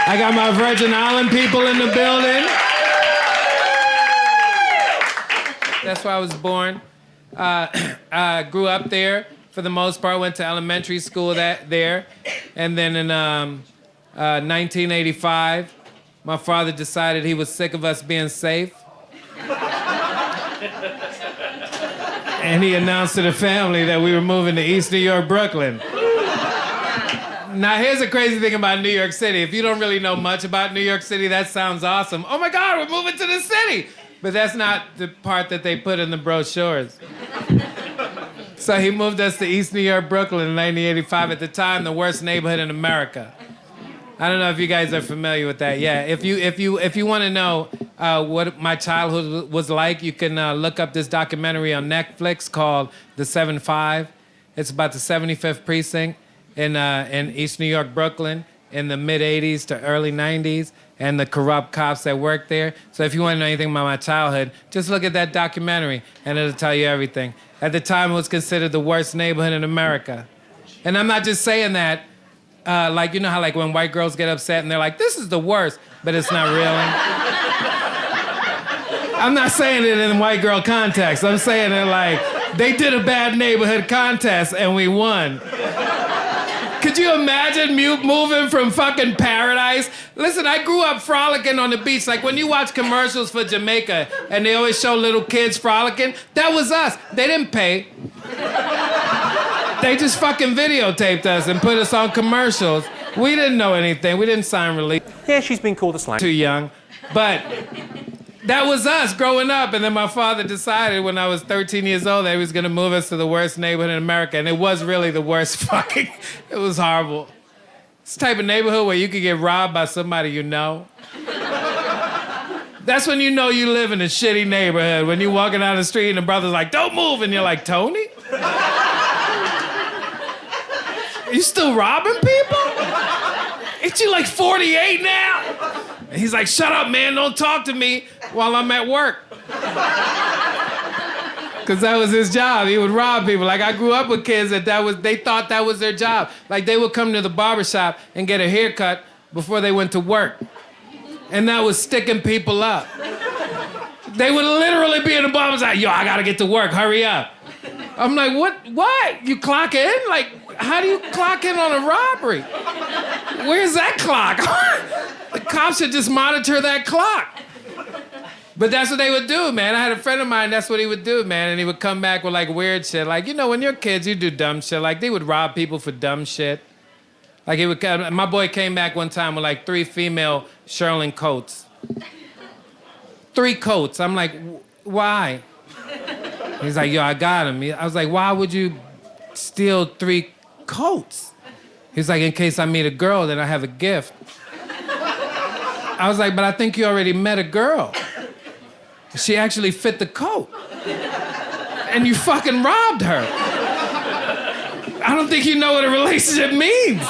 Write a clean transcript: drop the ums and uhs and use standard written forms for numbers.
I got my Virgin Island people in the building. That's where I was born. Grew up there for the most part. Went to elementary school there. And then in 1985, my father decided he was sick of us being safe. And he announced to the family that we were moving to East New York, Brooklyn. Now, here's the crazy thing about New York City. If you don't really know much about New York City, that sounds awesome. Oh my God, we're moving to the city. But that's not the part that they put in the brochures. So he moved us to East New York, Brooklyn in 1985. At the time, the worst neighborhood in America. I don't know if you guys are familiar with that. Yeah, if you want to know what my childhood was like, you can look up this documentary on Netflix called The 7-5. It's about the 75th precinct in East New York, Brooklyn, in the mid-'80s to early '90s, and the corrupt cops that worked there. So if you want to know anything about my childhood, just look at that documentary, and it'll tell you everything. At the time, it was considered the worst neighborhood in America. And I'm not just saying that, like, you know how like when white girls get upset and they're like, this is the worst, but it's not really. I'm not saying it in white girl context. I'm saying it like, they did a bad neighborhood contest and we won. Could you imagine moving from fucking paradise? Listen, I grew up frolicking on the beach. Like when you watch commercials for Jamaica and they always show little kids frolicking, that was us. They didn't pay. They just fucking videotaped us and put us on commercials. We didn't know anything. We didn't sign release. Yeah, she's been called a slang. Too young. But that was us growing up. And then my father decided when I was 13 years old that he was going to move us to the worst neighborhood in America. And it was really the worst fucking, it was horrible. It's the type of neighborhood where you could get robbed by somebody you know. That's when you know you live in a shitty neighborhood. When you're walking down the street and the brother's like, don't move. And you're like, Tony? You still robbing people? Ain't you like 48 now? And he's like, shut up, man, don't talk to me while I'm at work. Because that was his job. He would rob people. Like, I grew up with kids they thought that was their job. Like, they would come to the barbershop and get a haircut before they went to work. And that was sticking people up. They would literally be in the barbershop, yo, I gotta get to work, hurry up. I'm like, what? You clock in? Like, how do you clock in on a robbery? Where's that clock? The cops should just monitor that clock. But that's what they would do, man. I had a friend of mine, that's what he would do, man. And he would come back with like weird shit. Like, you know, when you're kids, you do dumb shit. Like, they would rob people for dumb shit. Like, my boy came back one time with like 3 female Sherlin coats. 3 coats. I'm like, why? He's like, yo, I got him. I was like, why would you steal 3 coats? He's like, in case I meet a girl, then I have a gift. I was like, but I think you already met a girl. She actually fit the coat. And you fucking robbed her. I don't think you know what a relationship means.